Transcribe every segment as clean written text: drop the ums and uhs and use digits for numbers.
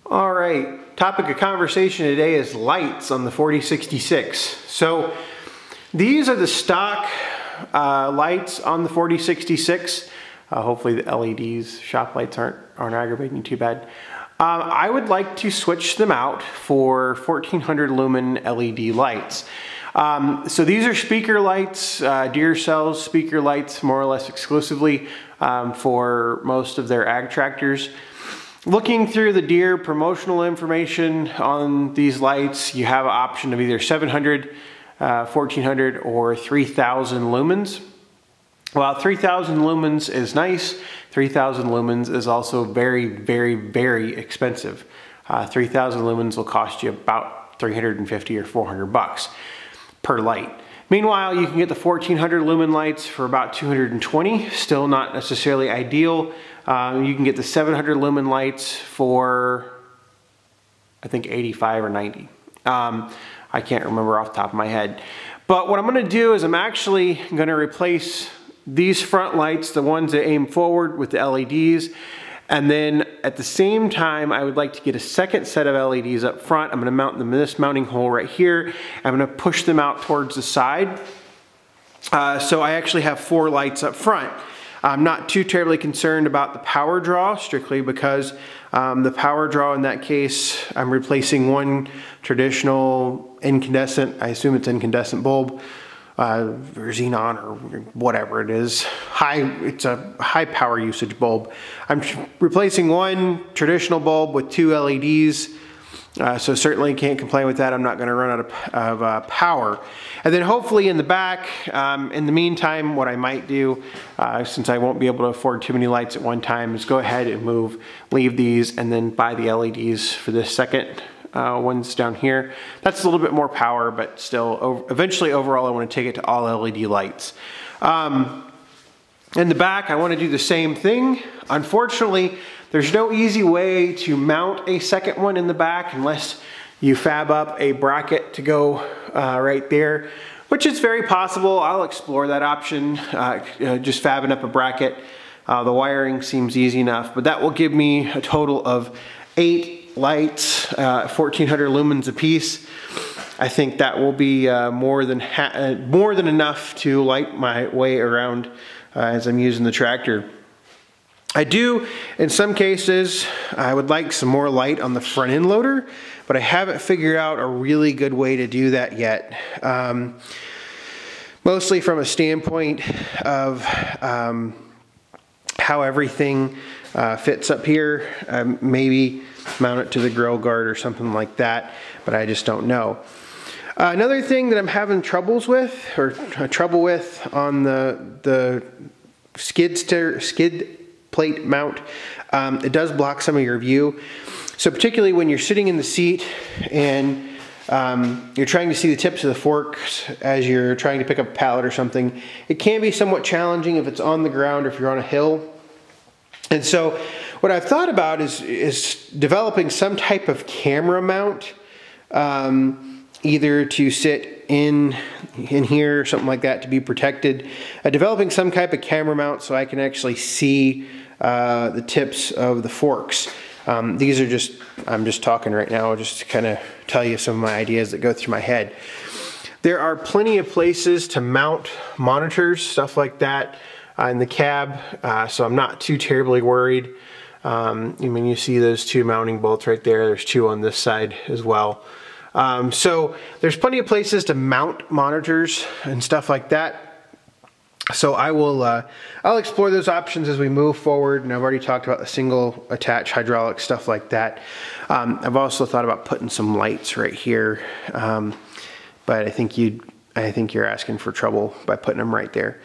All right, topic of conversation today is lights on the 4066. So these are the stock lights on the 4066. Hopefully the LEDs, shop lights aren't aggravating you too bad. I would like to switch them out for 1400 lumen LED lights. So these are speaker lights. Deere sells speaker lights more or less exclusively for most of their ag tractors. Looking through the Deere promotional information on these lights, you have an option of either 700, 1400, or 3000 lumens. While 3000 lumens is nice, 3000 lumens is also very, very, very expensive. 3000 lumens will cost you about 350 or 400 bucks per light. Meanwhile, you can get the 1400 lumen lights for about 220, still not necessarily ideal. You can get the 700 lumen lights for, I think, 85 or 90. I can't remember off the top of my head. But what I'm gonna do is I'm actually gonna replace these front lights, the ones that aim forward, with the LEDs. And then at the same time, I would like to get a second set of LEDs up front. I'm gonna mount them in this mounting hole right here. I'm gonna push them out towards the side. So I actually have 4 lights up front. I'm not too terribly concerned about the power draw, strictly because the power draw in that case, I'm replacing one traditional incandescent, I assume it's incandescent bulb, or xenon or whatever it is. It's a high power usage bulb. I'm replacing one traditional bulb with 2 LEDs, so certainly can't complain with that. I'm not gonna run out of power. And then hopefully in the back, in the meantime, what I might do, since I won't be able to afford too many lights at one time, is go ahead and leave these and then buy the LEDs for this second ones down here. That's a little bit more power, but still, eventually overall I want to take it to all LED lights. In the back, I want to do the same thing. Unfortunately, there's no easy way to mount a second one in the back unless you fab up a bracket to go right there, which is very possible. I'll explore that option, just fabbing up a bracket. The wiring seems easy enough, but that will give me a total of 8 lights, 1400 lumens a piece. I think that will be more than enough to light my way around as I'm using the tractor. I do, in some cases, I would like some more light on the front end loader, but I haven't figured out a really good way to do that yet. Mostly from a standpoint of how everything fits up here. Maybe mount it to the grill guard or something like that, but I just don't know. Another thing that I'm having trouble with on the skid plate mount, it does block some of your view. So particularly when you're sitting in the seat and you're trying to see the tips of the forks as you're trying to pick up a pallet or something, it can be somewhat challenging if it's on the ground or if you're on a hill. And so what I've thought about is developing some type of camera mount, either to sit in here or something like that to be protected. Developing some type of camera mount so I can actually see the tips of the forks. These are just, I'm just talking right now just to kind of tell you some of my ideas that go through my head. There are plenty of places to mount monitors, stuff like that, in the cab, so I'm not too terribly worried. I mean, you see those 2 mounting bolts right there. There's 2 on this side as well. So there's plenty of places to mount monitors and stuff like that. So I'll explore those options as we move forward, and I've already talked about the single attach hydraulic stuff like that. I've also thought about putting some lights right here, but I think you're asking for trouble by putting them right there.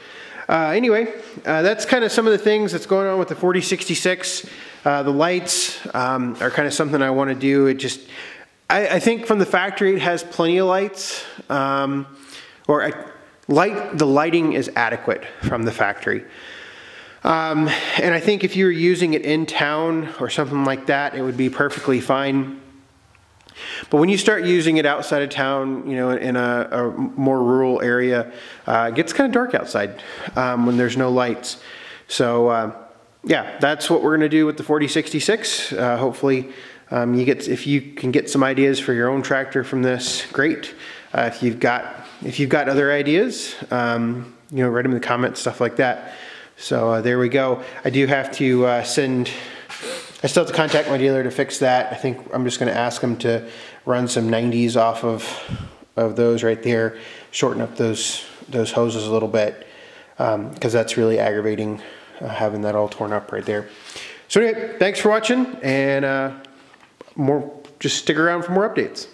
Anyway, that's kind of some of the things that's going on with the 4066. The lights are kind of something I want to do. I think from the factory it has plenty of lights, the lighting is adequate from the factory. And I think if you were using it in town or something like that, it would be perfectly fine. But when you start using it outside of town, you know, in a more rural area, it gets kind of dark outside when there's no lights. So yeah, that's what we're going to do with the 4066. Hopefully If you can get some ideas for your own tractor from this, great. If you've got other ideas, write them in the comments, stuff like that. So there we go. I do have to I still have to contact my dealer to fix that. I think I'm just going to ask him to run some 90s off of those right there, shorten up those hoses a little bit, because that's really aggravating, having that all torn up right there. So anyway, thanks for watching, and just stick around for more updates.